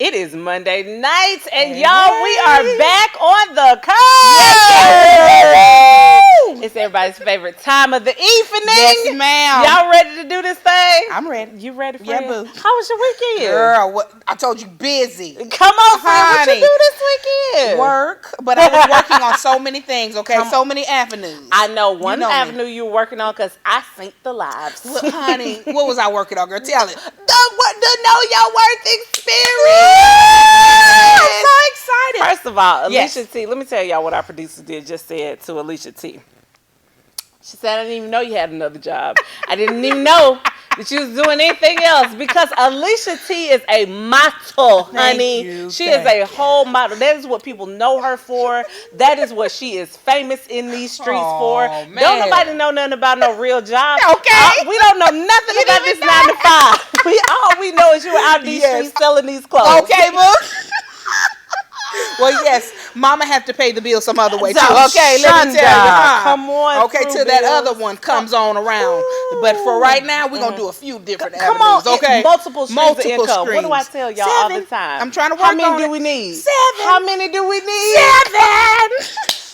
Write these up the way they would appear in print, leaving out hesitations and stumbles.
It is Monday nights, and y'all, we are back on the curve. It's everybody's favorite time of the evening. Yes, ma'am. Y'all ready to do this thing? I'm ready. You ready, friend? Yeah, boo. How was your weekend? Girl, what? I told you, busy. Come on, friend. What you Honey. do this weekend? Work, but I was working on so many things, okay? So many avenues. I know one know avenue you were working on because I synced the lives. Well, honey, what was I working on, girl? Tell it. The Know Your Worth experience. I'm so excited. First of all, Yes. Alicia T, let me tell y'all what our producer just said to Alicia T. She said, I didn't even know you had another job. I didn't even know that you was doing anything else because Alicia T is a model, honey. She is a whole model. That is what people know her for. That is what she is famous in these streets for. Man. Don't nobody know nothing about no real job. Okay. We don't know nothing about this 9 to 5. All we know is you were out these streets selling these clothes. Okay, boo. Well, yes, mama have to pay the bill some other way too. Okay, let me tell you. Come on. Okay, till that other one comes on around. But for right now, we're going to do a few different avenues. Okay. Multiple streams of income. What do I tell y'all all the 7. time? I'm trying to work How many on do it. we need? 7. How many do we need? 7.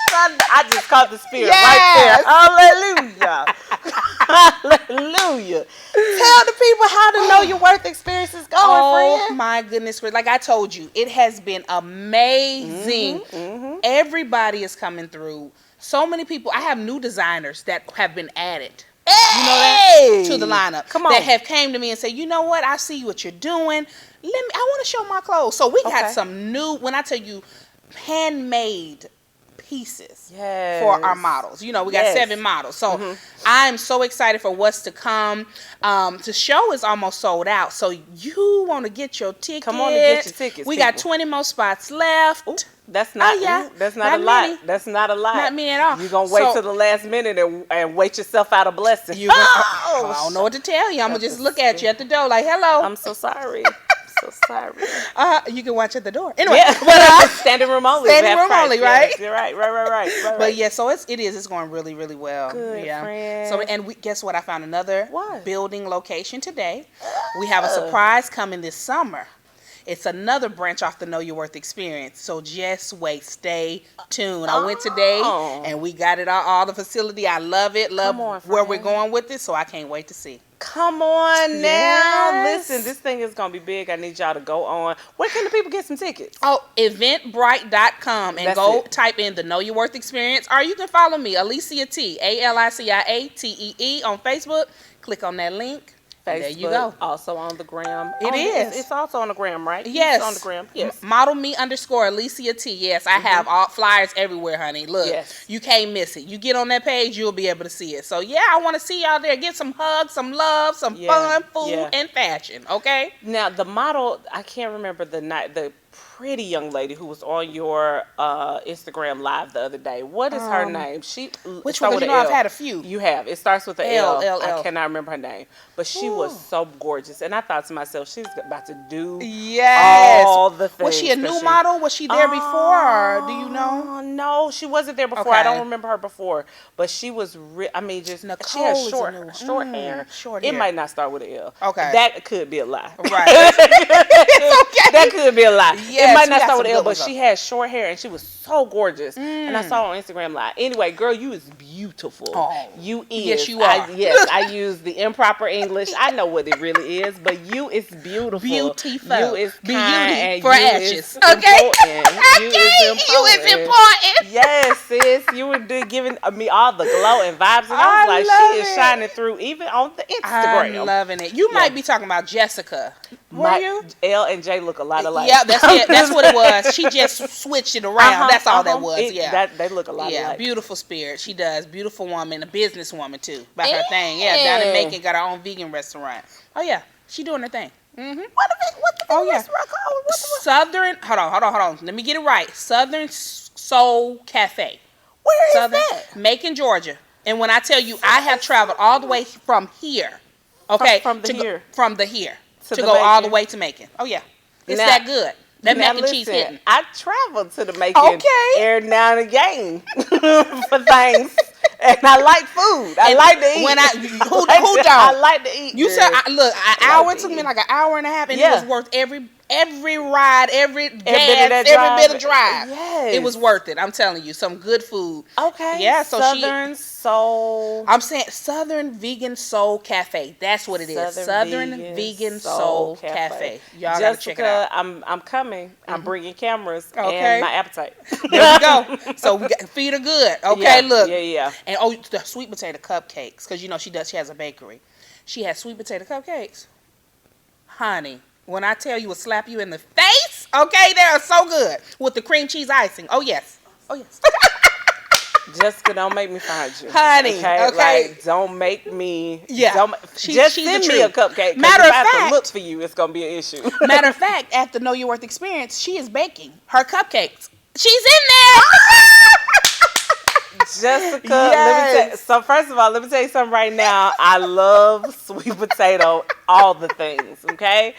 I just caught the spirit Yes. right there. Hallelujah. Hallelujah. Tell the people how to know your worth experience is going, Oh friend. my goodness. Like I told you, it has been amazing. Everybody is coming through. So many people. I have new designers that have been added. You know that? To the lineup. Come on. That have came to me and said, you know what? I see what you're doing. I want to show my clothes. So we got some new, when I tell you, handmade pieces for our models. You know, we got 7 models. So I'm so excited for what's to come. The show is almost sold out. So you want to get your tickets. Come on and get your tickets. We got 20 more spots left. Ooh, that's not that's not a lot. many. That's not a lot. Not many at all. You're going to wait till the last minute and wait yourself out a blessing. I don't know what to tell you. I'm going to just look at you at the door like, hello. I'm so sorry. So sorry. You can watch at the door. Anyway, but standing room only. Standing room only, right? Yes, you're right. But yeah, so it's going really, really well. Good, friend. So guess what? I found another building location today. We have a surprise coming this summer. It's another branch off the Know Your Worth experience. So just wait, stay tuned. I went today and we got it all the facility. I love it. Love where we're going with it. So I can't wait to see. Come on now. Yes. Listen, this thing is going to be big. I need y'all to go on. Where can the people get some tickets? Oh, eventbrite.com and type in the Know Your Worth experience. Or you can follow me, Alicia T, ALICIATEE on Facebook. Click on that link. Facebook, there you go. Also on the gram. It is. It's also on the gram, right? Yes. It's on the gram. Yes. Model me _ Alicia T. Yes, I have all flyers everywhere, honey. Look, you can't miss it. You get on that page, you'll be able to see it. So yeah, I want to see y'all there. Get some hugs, some love, some fun, food, and fashion. Okay. Now the model, I can't remember the pretty young lady who was on your Instagram live the other day. What is her name? Which one? You know, I've had a few. You have. It starts with an L. I cannot remember her name, but she was so gorgeous, and I thought to myself, she's about to do all the things. Was she a new model? Was she there before, or do you know? No, she wasn't there before. I don't remember her before, but she was. She has short hair. It might not start with an L. Okay, that could be a lie. Right. It's okay. That could be a lie. Yes, it might not start with L, but she had short hair and she was so gorgeous. And I saw her on Instagram live. Anyway, girl, you is beautiful. Oh, you is. Yes, you are. I use the improper English. I know what it really is, but you is beautiful. Beautiful. You is kind for ashes. Okay. You is important. Yes, sis. You were giving me all the glow and vibes, and I was like, she is shining through even on the Instagram. I'm loving it. You might be talking about Jessica. Were you? L and J look a lot alike. Yeah, that's it. That's what it was. She just switched it around. That's all that was. They look a lot alike. Yeah, beautiful spirit. She does. Beautiful woman, a businesswoman too. About her thing. Yeah, down in Macon, got her own vegan restaurant. Oh yeah, she doing her thing. What the restaurant called? Southern. Hold on. Let me get it right. Southern Soul Cafe. Where is that? Macon, Georgia. And when I tell you, I have traveled all the way from here. Okay, from the here. To go all the way to Macon. Oh yeah, it's that good. That mac and cheese hitting. I traveled to the Macon every now and again for things, and I like food. I like to eat. Who don't? I like to eat. You said, look, an hour took me like an hour and a half, and it was worth every every ride, every gas, every bit of drive. Yes. It was worth it. I'm telling you, some good food. Okay. Yeah. So Southern Soul. I'm saying Southern Vegan Soul Cafe. That's what it is. Southern Vegan Soul Cafe. Y'all gotta check it out. I'm coming. I'm bringing cameras and my appetite. There we go. So we got feet are good. Okay, look. Yeah. And the sweet potato cupcakes, because you know she has a bakery. She has sweet potato cupcakes. Honey, when I tell you, will slap you in the face. Okay, they are so good with the cream cheese icing. Oh yes. Jessica, don't make me find you, honey. Okay. Like, don't make me. Yeah. Just send me a cupcake. Matter of fact, if I have to look for you, it's gonna be an issue. Matter of fact, at the Know Your Worth experience, she is baking her cupcakes. She's in there. Jessica, let me so first of all, let me tell you something right now. I love sweet potato, all the things, okay?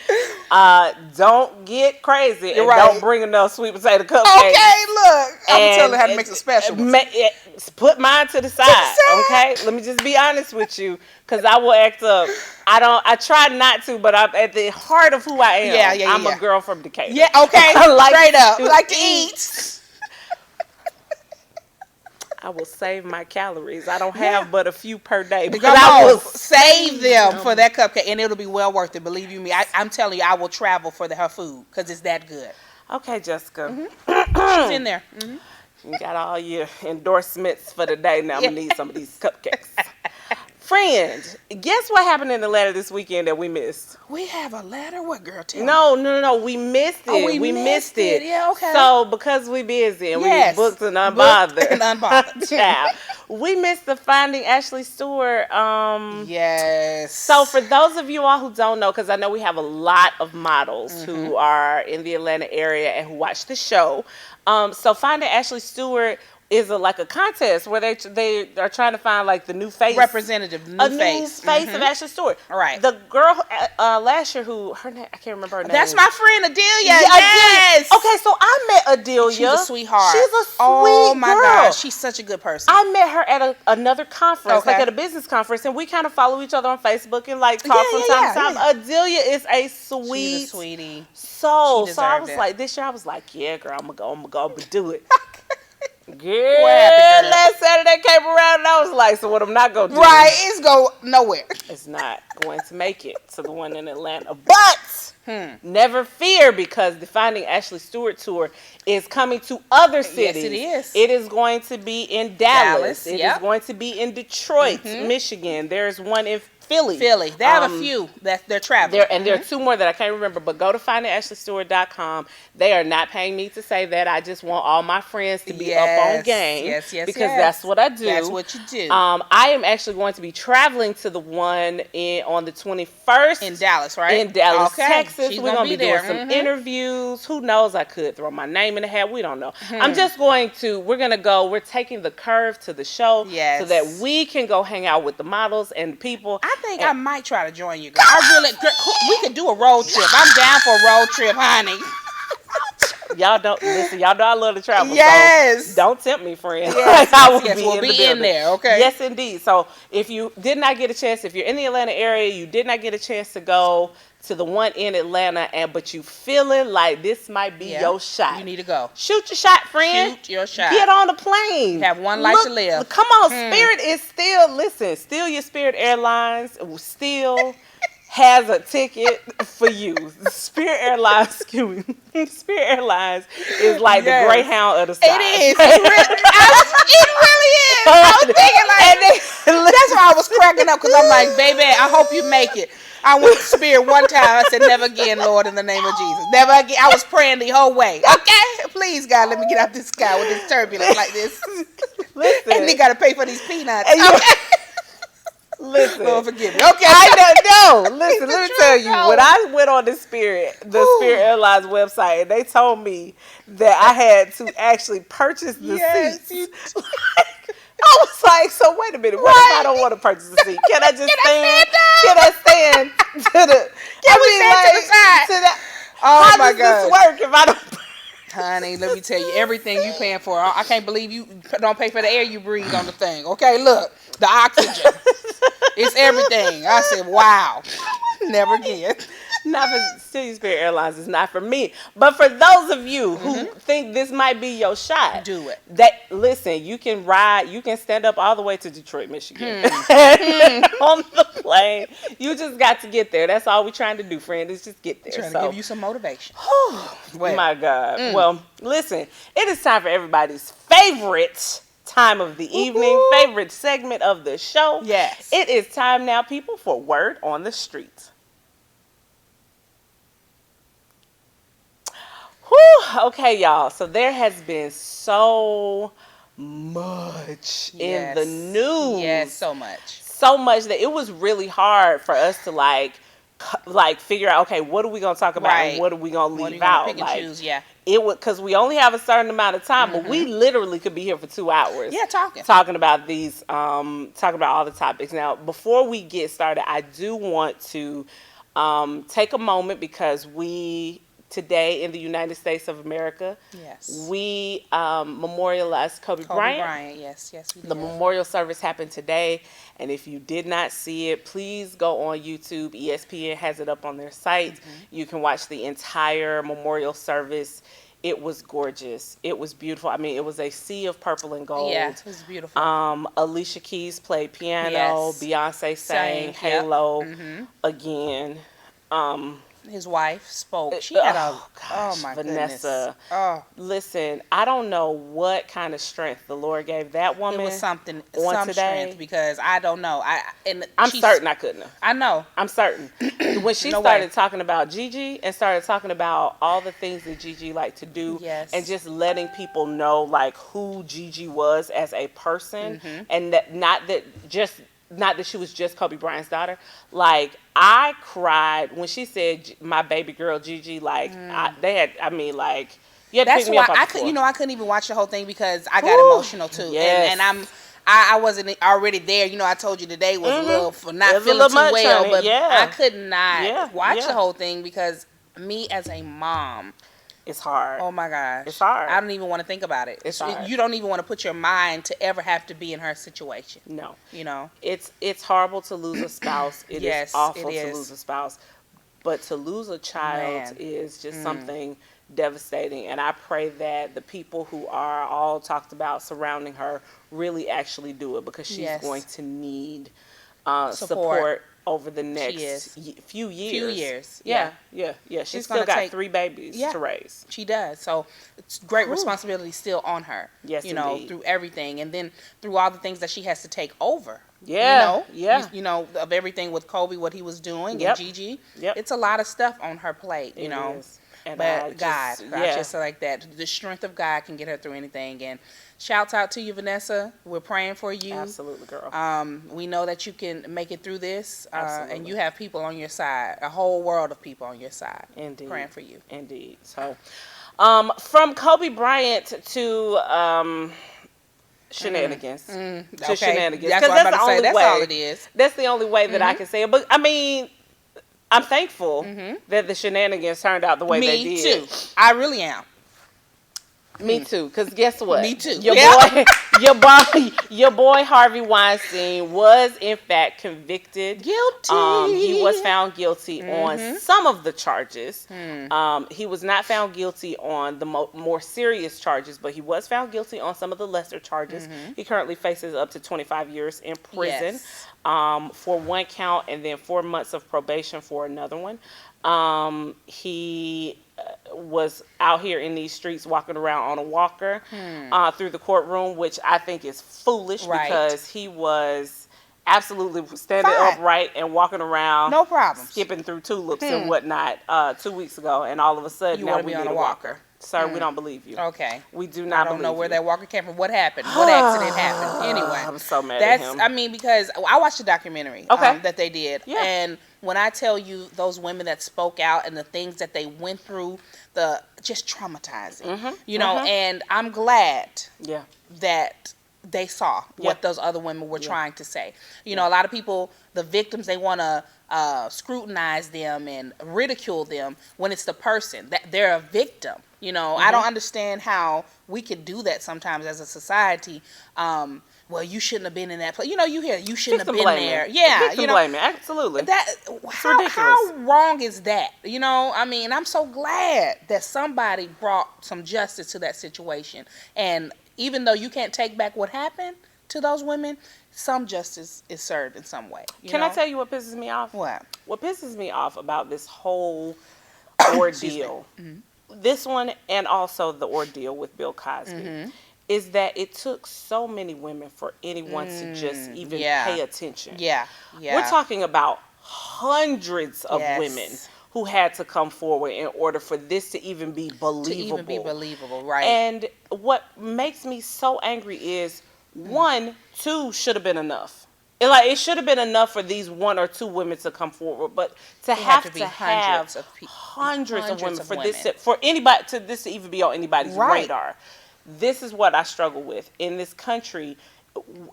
Don't get crazy and don't bring enough sweet potato cupcakes. Okay, look. I'm telling her how to make some special ones. Put mine to the side, okay? Let me just be honest with you, because I will act up. I try not to, but I'm at the heart of who I am. I'm a girl from Decatur. Yeah, okay. Straight up. Like to eat. I will save my calories. I don't have but a few per day. But I will save them for that cupcake, and it'll be well worth it. Believe you me, I'm telling you, I will travel for her food because it's that good. Okay, Jessica. She's in there. You got all your endorsements for the day. Now I'm going to need some of these cupcakes. Friend, guess what happened in Atlanta this weekend that we missed? We have a letter? What, girl? Tell me. No. We missed it. Oh, we missed it. Yeah, okay. So, because we busy and we booked and unbothered. Child, we missed the Finding Ashley Stewart. Yes. So, for those of you all who don't know, because I know we have a lot of models who are in the Atlanta area and who watch the show. So, Finding Ashley Stewart is like a contest where they are trying to find like the new face, representative, new face of Ashley Stewart. All right. The girl last year who her name, I can't remember her name. That's my friend Adelia. Yes. Okay, so I met Adelia. She's a sweetheart. She's a sweet Oh my girl. gosh, she's such a good person. I met her at another conference, like at a business conference, and we kind of follow each other on Facebook and like talk from time to time. Adelia is a sweet, she's a sweetie soul. So I was like, this year I was like, yeah, girl, I'm gonna go, but do it. Girl, last Saturday came around and I was like, so what I'm not going to do. Right, it's go nowhere. It's not going to make it to the one in Atlanta. But never fear, because the Finding Ashley Stewart tour is coming to other cities. Yes, it is. It is going to be in Dallas. It is going to be in Detroit, Michigan. There's one in Philly. They have a few that they're traveling. There are two more that I can't remember, but go to findingashley.com. They are not paying me to say that. I just want all my friends to be up on game. Yes. Because that's what I do. That's what you do. I am actually going to be traveling to the one on the 21st. In Dallas, right? In Dallas, Texas. She's We're going to be doing some interviews. Who knows? I could throw my name in the hat. We don't know. We're going to go. We're taking the Curve to the show so that we can go hang out with the models and people. I think I might try to join you, girl. We could do a road trip. I'm down for a road trip, honey. Y'all don't listen. Y'all know I love to travel. Yes. So don't tempt me, friend. Yes, we'll be in there. Okay. Yes, indeed. So if you did not get a chance, if you're in the Atlanta area, you did not get a chance to go to the one in Atlanta, but you feeling like this might be your shot. You need to go. Shoot your shot, friend. Shoot your shot. Get on the plane. You have one life to live. Come on, Spirit is still your Spirit Airlines still has a ticket for you. Spirit Airlines, Spirit Airlines is like the Greyhound of the South. It is. It really is. I was thinking that's why I was cracking up, because I'm like, baby, I hope you make it. I went to Spirit one time. I said, never again, Lord, in the name of Jesus. Never again. I was praying the whole way. Okay? Please, God, let me get out this sky with this turbulence like this. Listen. And they got to pay for these peanuts. Listen. Lord, forgive me. Okay. I don't know. Listen, let me tell you. When I went on the Spirit Airlines website, and they told me that I had to actually purchase the seats. I was like, so wait a minute. What if I don't want to purchase a seat? Can I just stand? Can I stand to the? Can we stand to the side? How does this work if I don't? Honey, let me tell you, everything you paying for, I can't believe you don't pay for the air you breathe on the thing. Okay, look, the oxygen. It's everything. I said, wow. Never again. Not for City Spirit Airlines. It's not for me. But for those of you who think this might be your shot, do it. Listen, you can ride. You can stand up all the way to Detroit, Michigan, on the plane. You just got to get there. That's all we're trying to do, friend. Is just get there. Trying to give you some motivation. My God. Well, listen. It is time for everybody's favorite time of the evening, favorite segment of the show. Yes. It is time now, people, for Word on the Street. Whew. Okay, y'all. So there has been so much in the news. Yes, so much. So much that it was really hard for us to like figure out, okay, what are we gonna talk about and what are we gonna leave out? Pick and choose, it would, because we only have a certain amount of time, but we literally could be here for 2 hours. Yeah, talking about these, talking about all the topics. Now, before we get started, I do want to take a moment because today in the United States of America, we memorialized Kobe Bryant. Yes, we did. The memorial service happened today, and if you did not see it, please go on YouTube. ESPN has it up on their site. You can watch the entire memorial service. It was gorgeous. It was beautiful. I mean, it was a sea of purple and gold. Yeah, it was beautiful. Alicia Keys played piano. Beyonce sang Halo again. His wife spoke. She had Vanessa. Goodness. Oh, listen, I don't know what kind of strength the Lord gave that woman. It was some strength, because I don't know. I'm certain I couldn't have. I know. I'm certain. When she started talking about Gigi and started talking about all the things that Gigi liked to do, and just letting people know like who Gigi was as a person, and that not that she was just Kobe Bryant's daughter. Like, I cried when she said my baby girl Gigi. Like, you had to pick me up off the floor. I couldn't even watch the whole thing because I got emotional too. Yes. And I wasn't already there. I told you today was a little for not feeling too well, honey. but I could not watch the whole thing because me as a mom, it's hard. Oh my gosh. It's hard. I don't even want to think about it. It's hard. You don't even want to put your mind to ever have to be in her situation. No. It's horrible to lose a spouse. It is awful to lose a spouse. But to lose a child is just something devastating. And I pray that the people who are all talked about surrounding her really actually do it, because she's going to need support over the next few years. Yeah. She's still got 3 babies to raise. She does. So it's great responsibility still on her. Yes, through everything, and then through all the things that she has to take over. Of everything with Kobe, what he was doing, and Gigi. It's a lot of stuff on her plate. It is. But God, just like that, the strength of God can get her through anything. And shouts out to you, Vanessa. We're praying for you. Absolutely, girl. We know that you can make it through this, and you have people on your side, a whole world of people on your side. Indeed, praying for you. Indeed. So, from Kobe Bryant to shenanigans. To shenanigans. That's what I'm about to say. That's all it is. That's the only way that I can say it. But I mean, I'm thankful that the shenanigans turned out the way they did. Me too. I really am. Me too, because guess what? Me too. Your boy Harvey Weinstein was in fact convicted. Guilty. He was found guilty on some of the charges. He was not found guilty on the more serious charges, but he was found guilty on some of the lesser charges. He currently faces up to 25 years in prison for one count, and then 4 months of probation for another one. He was out here in these streets walking around on a walker through the courtroom, which I think is foolish because he was absolutely standing upright and walking around, no problem, skipping through tulips and whatnot 2 weeks ago, and all of a sudden now we need a walker. Sir, we don't believe you. Okay. We do not believe you. I don't know where that walker came from. What happened? What accident happened? Anyway. I'm so mad at him. I mean, because I watched the documentary that they did. Yeah. And when I tell you those women that spoke out and the things that they went through, just traumatizing. And I'm glad that they saw what those other women were trying to say. A lot of people, the victims, they want to scrutinize them and ridicule them when it's the person that they're a victim. I don't understand how we could do that sometimes as a society well, you shouldn't have been in that place. You know, you hear you shouldn't Victim have been blaming. there. Yeah, Victim blaming. Absolutely. How wrong is that? You know, I mean, I'm so glad that somebody brought some justice to that situation. And even though you can't take back what happened to those women, some justice is served in some way. Can I tell you what pisses me off? What? What pisses me off about this whole ordeal, this one and also the ordeal with Bill Cosby, is that it took so many women for anyone to just even pay attention. Yeah. We're talking about hundreds of women who had to come forward in order for this to even be believable. Right. And what makes me so angry is 1, 2 should have been enough. It should have been enough for these 1 or 2 women to come forward, but to have hundreds of women for this to even be on anybody's radar. This is what I struggle with in this country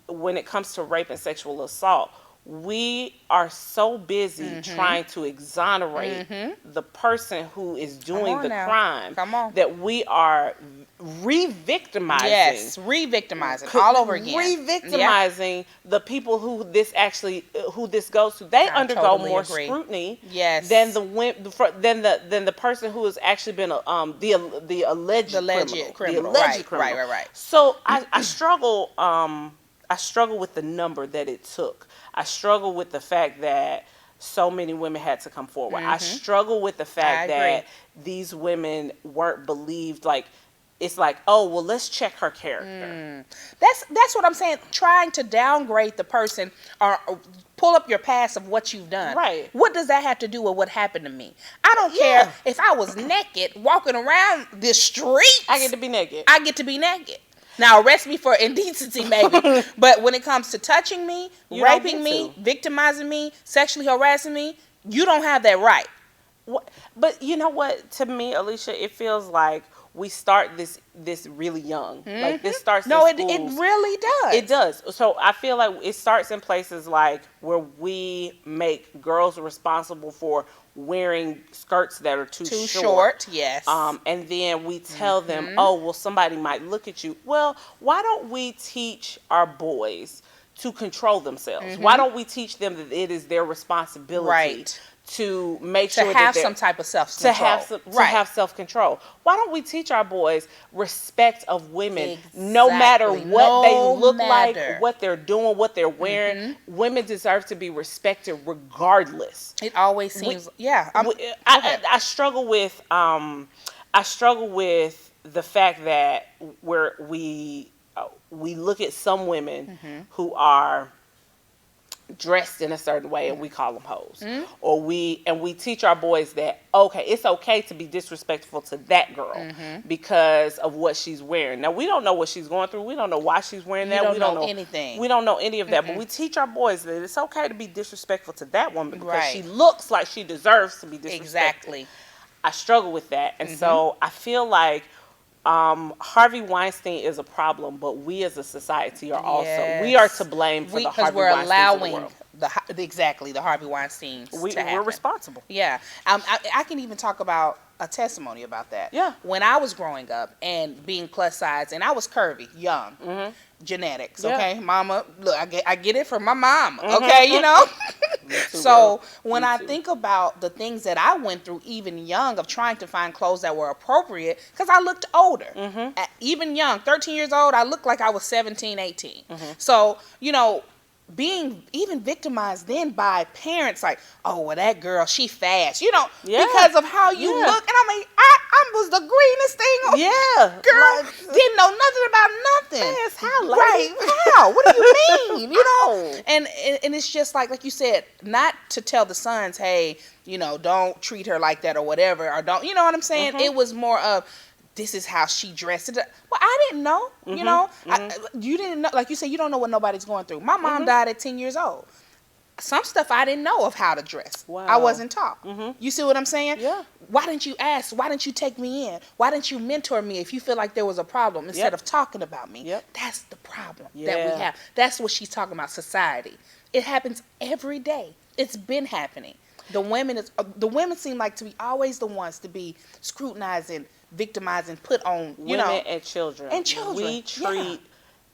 when it comes to rape and sexual assault. We are so busy trying to exonerate the person who is doing the crime that we are re-victimizing. Yes, re-victimizing all over again. Re-victimizing the people who this goes to. They undergo more scrutiny than the person who has actually been the alleged criminal. Right. So I struggle. I struggle with the number that it took. I struggle with the fact that so many women had to come forward. I struggle with the fact that these women weren't believed. Like, it's like, oh, well, let's check her character. That's what I'm saying. Trying to downgrade the person or pull up your past of what you've done. Right. What does that have to do with what happened to me? I don't care if I was naked walking around the street. I get to be naked. I get to be naked. Now, arrest me for indecency, maybe. But when it comes to touching me, raping me, victimizing me, sexually harassing me, you don't have that right. But you know what? To me, Alicia, it feels like we start this really young. Like, this starts in schools. It really does. It does. So I feel like it starts in places like where we make girls responsible for wearing skirts that are too short. Yes. And then we tell them, oh, well, somebody might look at you. Well, why don't we teach our boys to control themselves? Why don't we teach them that it is their responsibility to make sure to have some type of self-control. To have self-control. Why don't we teach our boys respect of women, no matter what they look like, what they're doing, what they're wearing? Women deserve to be respected regardless. It always seems, I struggle with the fact that we look at some women who are dressed in a certain way and we call them hoes, or we teach our boys that it's okay to be disrespectful to that girl because of what she's wearing. Now, we don't know what she's going through. We don't know why she's wearing that. We don't know anything. We don't know any of that. But we teach our boys that it's okay to be disrespectful to that woman because she looks like she deserves to be disrespected. Exactly. I struggle with that, and so I feel like Harvey Weinstein is a problem, but we as a society are also we are to blame for the Harvey Weinsteins of the world. The Harvey Weinsteins. We're responsible. Yeah, I can even talk about a testimony about that. Yeah, when I was growing up and being plus size, and I was curvy, young, genetics. Okay, mama, look, I get it from my mom. Okay, you know. So when I think about the things that I went through, even young, of trying to find clothes that were appropriate, because I looked older. Even young, 13 years old, I looked like I was 17, 18. So, you know, being even victimized then by parents like, oh, well, that girl, she fast, you know, because of how you look. And I'm like, I was the greenest thing on. Girl, didn't know nothing about nothing. Fast, how? How? What do you mean? You know? And it's just like you said, not to tell the sons, hey, you know, don't treat her like that or whatever, or don't, you know what I'm saying? It was more of, this is how she dressed it. Well, I didn't know, you know. You didn't know, like you said, you don't know what nobody's going through. My mom died at 10 years old. Some stuff I didn't know of how to dress. Wow. I wasn't taught. You see what I'm saying? Yeah. Why didn't you ask? Why didn't you take me in? Why didn't you mentor me if you feel like there was a problem instead of talking about me? That's the problem that we have. That's what she's talking about, society. It happens every day. It's been happening. The women seem like to be always the ones to be scrutinizing, victimizing, put on, you know. Women and children. And children. We treat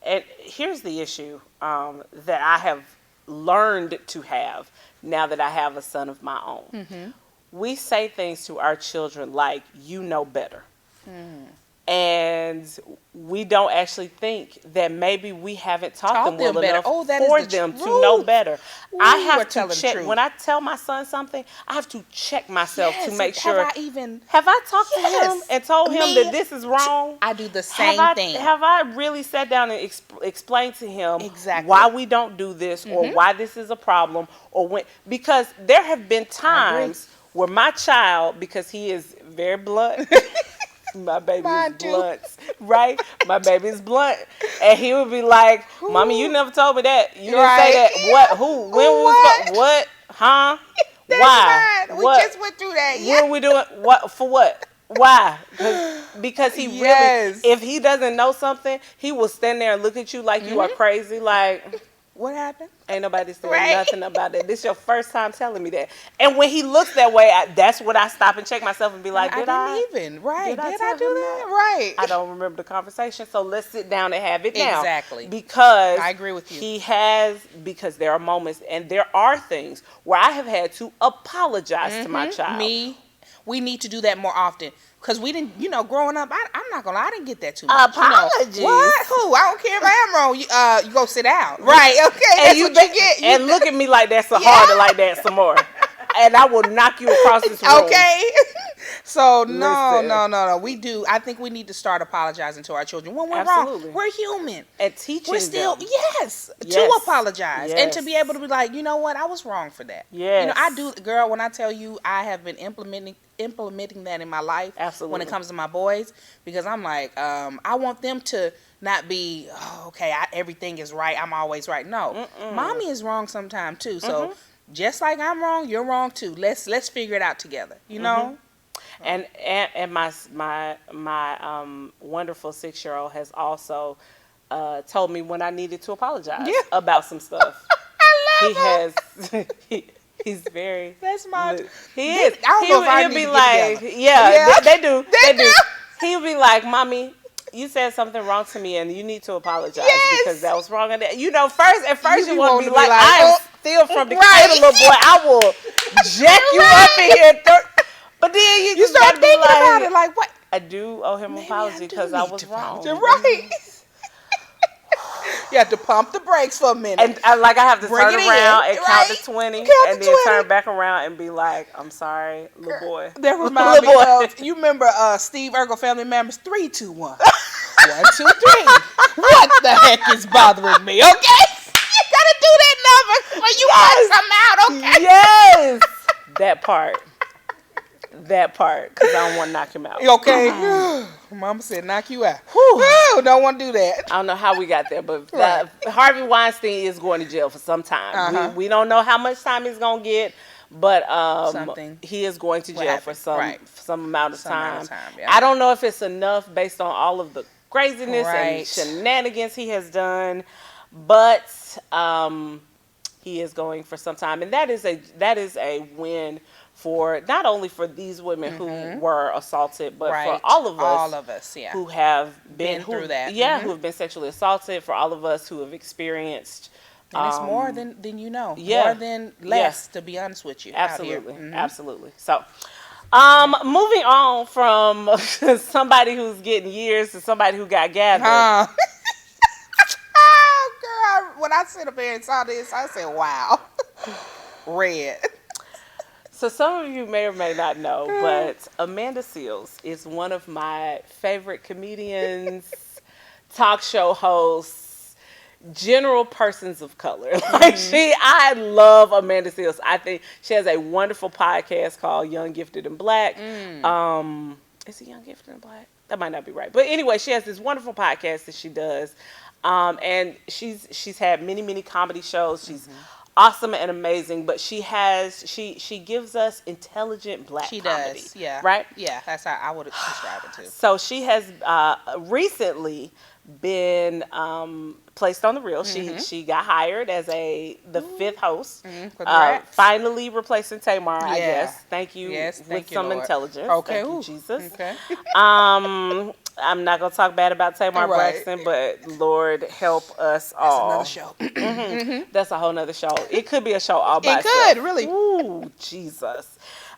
and here's the issue that I have learned to have now that I have a son of my own. Mm-hmm. We say things to our children like, you know better. Mm. And we don't actually think that maybe we haven't taught them well enough for them to know better. Ooh, I have to check. When I tell my son something, I have to check myself to make sure. Have I talked to him and told him that this is wrong? I do the same thing. Have I really sat down and explained to him why we don't do this or why this is a problem? Because there have been times where my child, because he is very blunt, my baby is blunt, right? My baby is blunt. And he would be like, Mommy, you never told me that. You didn't say that. What? Who? When was what? Huh? Why? Fine. We just went through that. What are we doing? What? For what? Why? Because he really, if he doesn't know something, he will stand there and look at you like you are crazy. Like, what happened? Ain't nobody saying nothing about that. This is your first time telling me that. And when he looks that way, that's when I stop and check myself and be like, Did I do that? Right. I don't remember the conversation. So let's sit down and have it now. Exactly. Because I agree with you. Because there are moments and there are things where I have had to apologize to my child. We need to do that more often. Because we didn't, growing up, I'm not going to lie, I didn't get that too much. Apologies. What? Who? I don't care if I am wrong. You go sit down. Right. Okay. That's what you get. And look at me like that so hard and like that some more. And I will knock you across this room. Okay. So, no. We do. I think we need to start apologizing to our children when we're wrong. We're human. And teaching them. To apologize. And to be able to be like, you know what? I was wrong for that. Yes. I do, girl, when I tell you I have been implementing that in my life. Absolutely. When it comes to my boys. Because I'm like, I want them to not be, everything is right. I'm always right. No. Mommy is wrong sometimes too. So, just like I'm wrong, you're wrong too. Let's figure it out together. You know? And my wonderful 6-year-old has also told me when I needed to apologize about some stuff. I love him. He's very. That's my. He is. I don't know if I need be to like, together. They do. They do. He'll be like, Mommy, you said something wrong to me, and you need to apologize because that was wrong. And at first you want to be like, I am still from the cradle, little boy. I will jack you up in here. But then you just start thinking about it, like what? I do owe him an apology because I was wrong. Right. You have to pump the brakes for a minute. And I have to turn around and count to 20 and then turn back around and be like, I'm sorry, little boy. That reminds me of, you remember Steve Urkel Family Members? 3, 2, 1. 1, 2, 3. What the heck is bothering me? Okay? You gotta do that number when you want some out, okay? Yes. That part, because I don't want to knock him out. Okay. Mama said knock you out. Whew, don't want to do that. I don't know how we got there, but Harvey Weinstein is going to jail for some time. We don't know how much time he's going to get, but he is going to jail for some amount of time. I don't know if it's enough based on all of the craziness and shenanigans he has done, but he is going for some time, and that is a win for not only for these women who were assaulted, but for all of us who have been through that. Who have been sexually assaulted, for all of us who have experienced. And it's more than more than less, to be honest with you. Absolutely, absolutely. So, moving on from somebody who's getting years to somebody who got gathered. Oh, girl, when I sit up here and saw this, I said, wow. Red. So some of you may or may not know, but Amanda Seales is one of my favorite comedians, talk show hosts, general persons of color. I love Amanda Seales. I think she has a wonderful podcast called Young, Gifted, and Black. Is it Young, Gifted, and Black? That might not be right. But anyway, she has this wonderful podcast that she does. And she's had many, many comedy shows. She's awesome and amazing, but she gives us intelligent black comedy. She does, yeah. Right? Yeah, that's how I would describe it too. So she has recently been placed on the reel. She got hired as the 5th host. Finally replacing Tamar, I guess. Thank you. Yes, with you, some Lord. intelligence. Okay. Thank you, Jesus. Okay. I'm not gonna talk bad about Tamar Braxton, but Lord help us all. That's another show. That's a whole nother show. It could be a show all by itself. It could, really. Ooh, Jesus.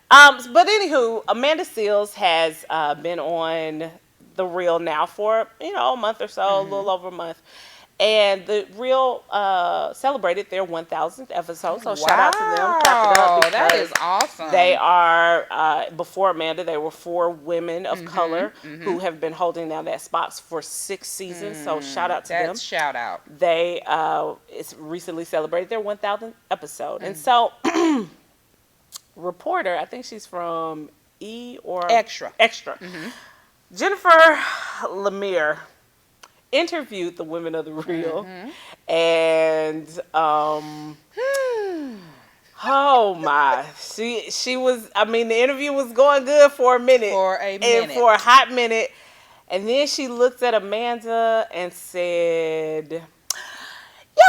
But anywho, Amanda Seales has been on The Real now for a month or so, a little over a month. And The Real celebrated their 1,000th episode, so shout out to them. Clap it up. That is awesome. They are, before Amanda, they were 4 women of color who have been holding down that spot for 6 seasons, so shout out to them. Shout out. They recently celebrated their 1,000th episode. And so, reporter, I think she's from E! or Extra. Jennifer Lemire interviewed the women of The Real, and oh my, she was. I mean, the interview was going good for a minute, and for a hot minute, and then she looked at Amanda and said, "Yeah,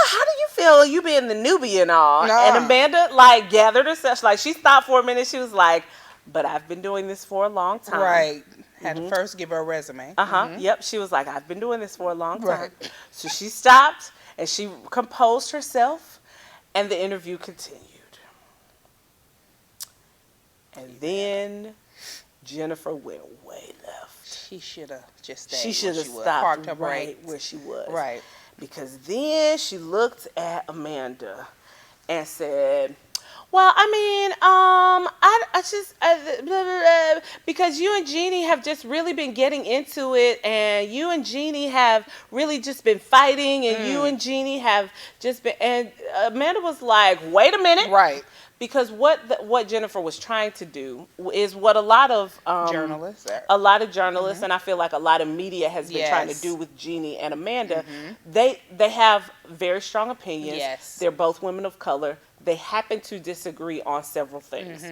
how do you feel? You being the newbie and all?" And Amanda gathered herself, she stopped for a minute. She was like, "But I've been doing this for a long time." Right. Had to first give her a resume. Yep. She was like, "I've been doing this for a long time." Right. So she stopped and she composed herself, and the interview continued. And then Jennifer went way left. She should have just stayed. She should have stopped right where she was. Right. Because then she looked at Amanda and said, "Well, I mean, I just, blah, blah, blah, because you and Jeannie have just really been getting into it, and you and Jeannie have really just been fighting, and you and Jeannie have just been," and Amanda was like, "Wait a minute." Right. Because what Jennifer was trying to do is what a lot of journalists, and I feel like a lot of media has been trying to do with Jeannie and Amanda. They have very strong opinions. Yes. They're both women of color. They happen to disagree on several things.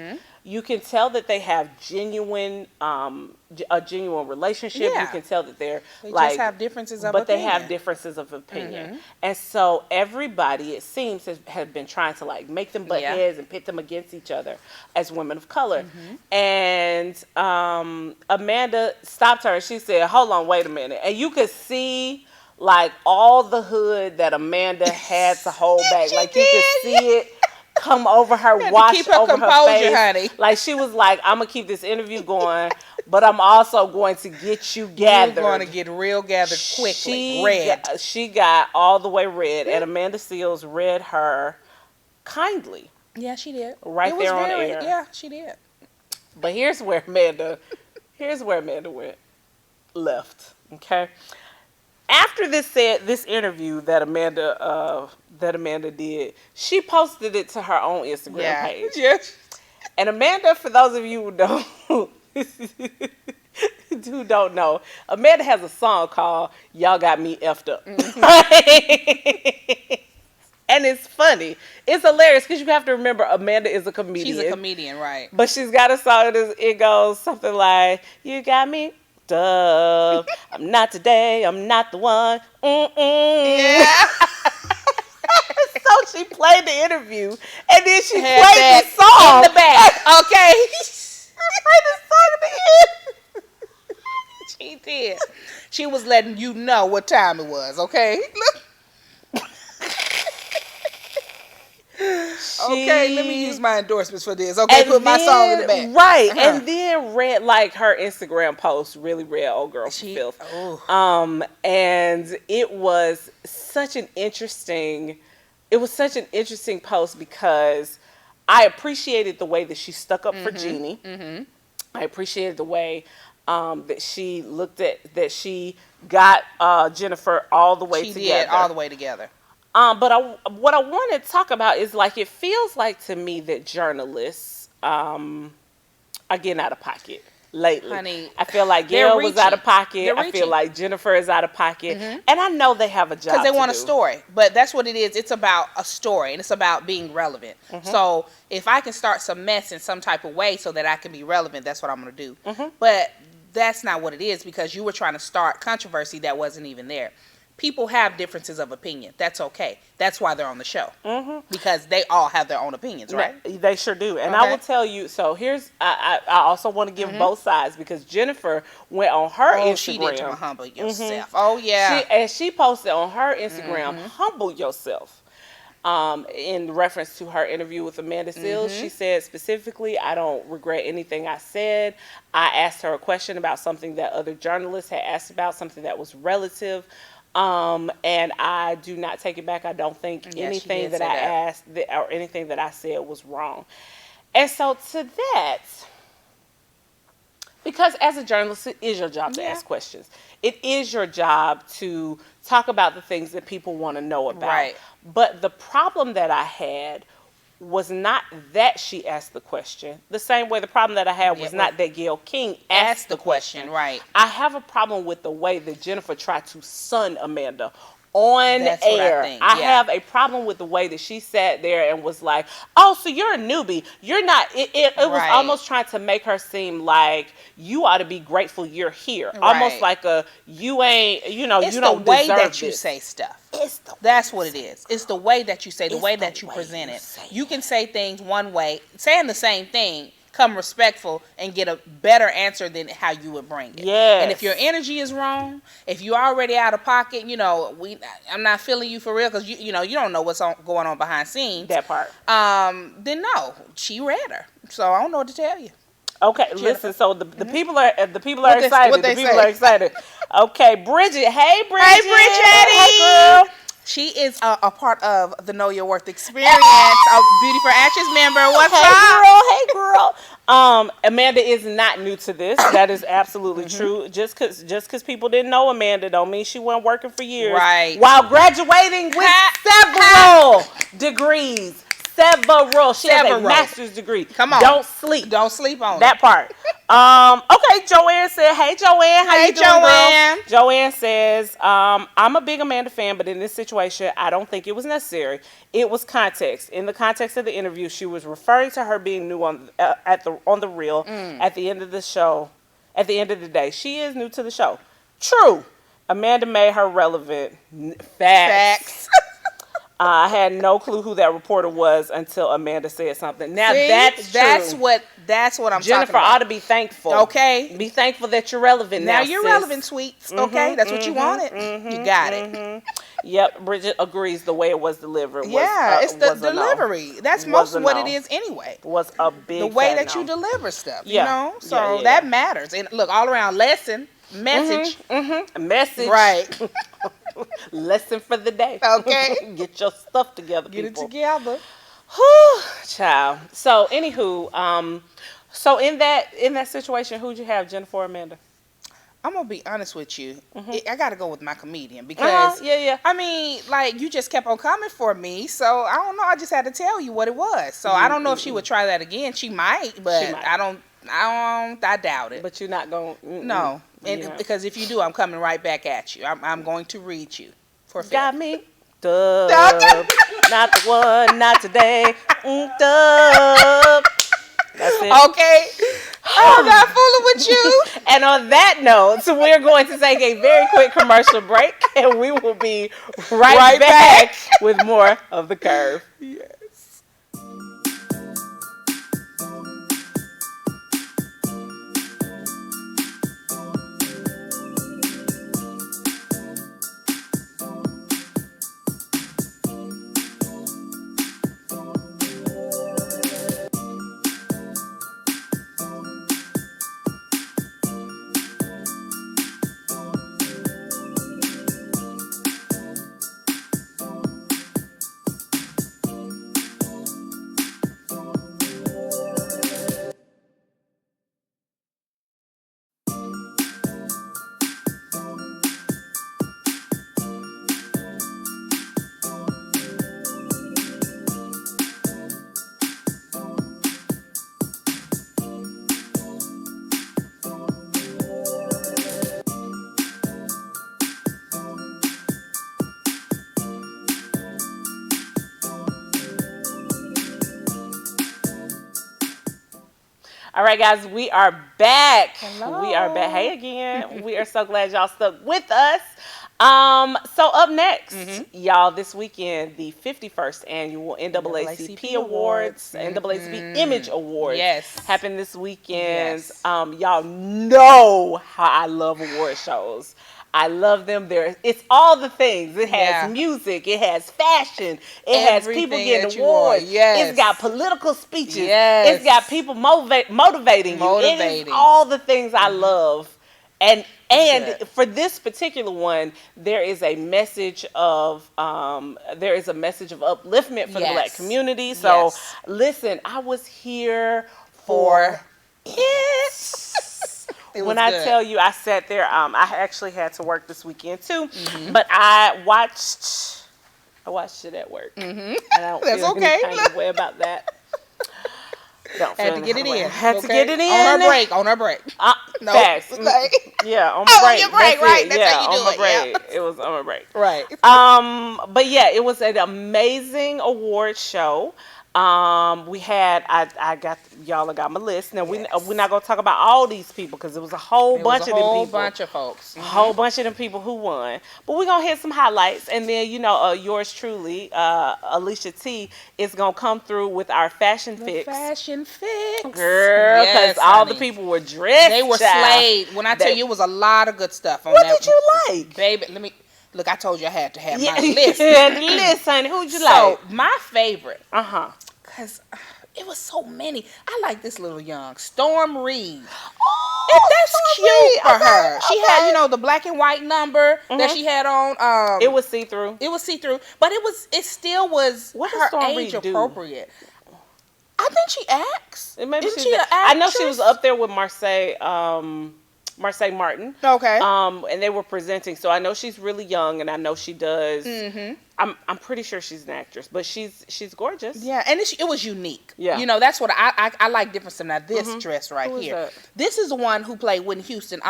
You can tell that they have a genuine relationship. Yeah. You can tell that they just have differences of opinion. But they have differences of opinion. And so everybody, it seems, has been trying to make them butt heads and pit them against each other as women of color. And Amanda stopped her and she said, "Hold on, wait a minute." And you could see all the hood that Amanda had to hold back. You could see it come over her, wash over her face. Honey. She was like, "I'm gonna keep this interview going, but I'm also going to get you gathered." You're going to get real gathered quickly. She got all the way red, and Amanda Seales read her kindly. Yeah, she did. Right there on air. Yeah, she did. But here's where Amanda went left. Okay. After this interview that Amanda did, she posted it to her own Instagram page. Yes. And Amanda, for those of you who don't know, Amanda has a song called "Y'all Got Me Effed Up." And it's funny. It's hilarious because you have to remember Amanda is a comedian. She's a comedian, right? But she's got a song that it goes something like, "You got me up. I'm not today. I'm not the one." Yeah. So she played the interview, and then she played the song in the back. Okay. She played the song at the end. She did. She was letting you know what time it was. Okay. Look. Okay, let me use my endorsements for this. Okay, put my song in the back. Right, and then read her Instagram post. Really read "Old Girl for Filth." And it was such an interesting. It was such an interesting post because I appreciated the way that she stuck up for Jeannie. I appreciated the way that she looked at that she got Jennifer all the way together. She did all the way together. But what I want to talk about is it feels like to me that journalists are getting out of pocket lately. Honey, I feel like Gail was out of pocket. I feel like Jennifer is out of pocket. And I know they have a job because they want a story. But that's what it is. It's about a story and it's about being relevant. So if I can start some mess in some type of way so that I can be relevant, that's what I'm going to do. But that's not what it is because you were trying to start controversy that wasn't even there. people have differences of opinion. That's okay. That's why they're on the show. Because they all have their own opinions, right? They sure do. And I will tell you, so here's, I also want to give both sides, because Jennifer went on her Instagram. She did to humble yourself. Oh, yeah. She posted on her Instagram, humble yourself. In reference to her interview with Amanda Seales, she said specifically, I don't regret anything I said. I asked her a question about something that other journalists had asked about, something that was relative. And I do not take it back. I don't think anything that I asked or anything that I said was wrong. And so to that, because as a journalist, it is your job to ask questions. It is your job to talk about the things that people want to know about. Right. But the problem that I had was not that she asked the question. The same way the problem that I had was not that Gayle King asked the question. Right. I have a problem with the way that Jennifer tried to sun Amanda on air. I have a problem with the way that she sat there and was like, oh, so you're a newbie. You're not. It was almost trying to make her seem like you ought to be grateful you're here. Almost like you ain't, you don't deserve this. It's the way that you say stuff. That's what it is. It's the way that you say, the way that you present it. You can say things one way, saying the same thing, come respectful and get a better answer than how you would bring it. Yes. And if your energy is wrong, if you're already out of pocket, I'm not feeling you for real because you don't know what's going on behind scenes. That part. Then no, she read her, so I don't know what to tell you. Okay, listen. So the people are excited. The people are excited. Okay, Bridget. Hey, Bridget. Hey, Bridget. Hey, girl. She is a part of the Know Your Worth experience, a Beauty for Ashes member. What's up? Hey, girl. Amanda is not new to this. That is absolutely true. Just because people didn't know Amanda don't mean she wasn't working for years. Right. While graduating with several degrees. Several. She has a master's degree. Come on. Don't sleep. Don't sleep on that part. Okay, Joanne said, hey, Joanne. How you doing, Joanne? Girl? Joanne says, I'm a big Amanda fan, but in this situation, I don't think it was necessary. It was context. In the context of the interview, she was referring to her being new on the reel at the end of the show. At the end of the day, she is new to the show. True. Amanda made her relevant. Facts. I had no clue who that reporter was until Amanda said something. Now that's true. That's what I'm talking about. Jennifer ought to be thankful. Okay. Be thankful that you're relevant now. Now you're relevant, sweets. Okay. That's what you wanted. You got it. Yep. Bridget agrees the way it was delivered. It's the delivery. That's most of what it is anyway. Was a big the way that you deliver stuff. You know? So that matters. And look, all around lesson. Message. Message. Right. Lesson for the day. Okay. Get your stuff together, Get people. it together. Whew, child. So, anywho, so in that situation, who'd you have, Jennifer or Amanda? I'm gonna be honest with you. I gotta go with my comedian because I mean, like you just kept on coming for me, so I don't know. I just had to tell you what it was. So I don't know if she would try that again. She might, but I doubt it. But you're not going. No, and because if you do, I'm coming right back at you. I'm going to read you for got me. Dub. Not the one, not today. Dub. That's it. Okay. I'm not fooling with you. And on that note, we're going to take a very quick commercial break, and we will be right back with more of The Curve. Yes. All right, guys, we are back. Hello. We are back. Hey again. We are so glad y'all stuck with us. So up next, y'all, this weekend, the 51st annual NAACP Awards, NAACP Image Awards, happen this weekend. Yes. Y'all know how I love award shows. I love them. It's all the things. It has music. It has fashion. It has people getting awards. It's got political speeches. It's got people motivating you. It is all the things I love. And for this particular one, there is a message of upliftment for the Black community. So listen, I was here for it. When I tell you, I sat there. I actually had to work this weekend too, but I watched it at work, and I don't feel any kind of way about that. Had to get it in. Had to get it in on her break. No, fast. Yeah, on my break. On your break, right? That's how you do on my it. break. Yeah. It was on my break. Right. But yeah, it was an amazing award show. We had I got my list. Now we're not gonna talk about all these people because it was a whole bunch of them people. A whole bunch of folks. A whole bunch of them people who won. But we're gonna hit some highlights, and then yours truly, Alicia T, is gonna come through with our fashion fix. Fashion fix, girl, because all the people were dressed. They were slayed. When I tell you, it was a lot of good stuff on what that. What did you like, baby? Let me. Look, I told you I had to have my list. List, honey. Who'd you like? So, my favorite. Because it was so many. I like this little young Storm Reed. Oh, that's cute for her. She had, the black and white number that she had on. It was see-through. It was see-through. But it still was her age appropriate. I think she acts. Isn't she an actress? I know she was up there with Marseille Martin. Okay. And they were presenting, so I know she's really young, and I know she does. I'm pretty sure she's an actress, but she's gorgeous. Yeah, and it was unique. Yeah. That's what I like different than that. This dress right Who here. Is that? This is the one who played Whitney Houston.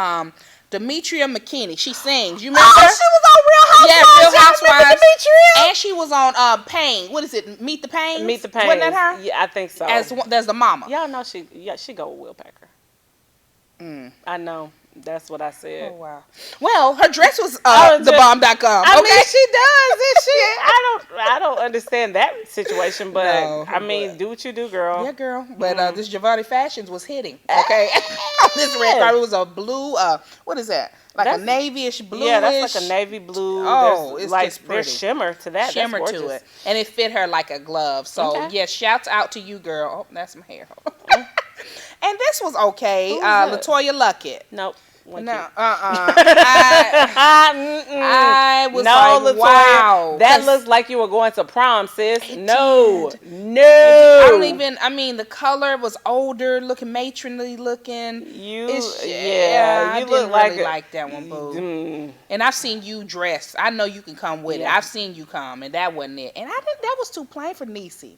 Demetria McKinney. She sings. You remember? Oh, she was on Real Housewives. Yeah, Real Housewives. Demetria. And she was on Pain. What is it? Meet the Pains? Meet the Pains. Wasn't that her? Yeah, I think so. There's the mama. Y'all know she go with Will Packer. I know. That's what I said. Oh, wow. Well, her dress was thebomb.com. I mean, she does, and she. I don't understand that situation, but do what you do, girl. Yeah, girl. But this Giovanni Fashions was hitting. Okay, this red carpet was a blue. What is that? Like a navy-ish, bluish. Yeah, that's like a navy blue. Oh, it's like just there's shimmer to that. Shimmer that's to it, and it fit her like a glove. So shouts out to you, girl. Oh, that's my hair. And this was okay. LaToya Luckett. Nope. No, I was like, LaToya, wow. That looks like you were going to prom, sis. No. The color was older, looking matronly looking. You look like really like that one, boo. And I've seen you dress. I know you can come with it. I've seen you come, and that wasn't it. And I think that was too plain for Niecy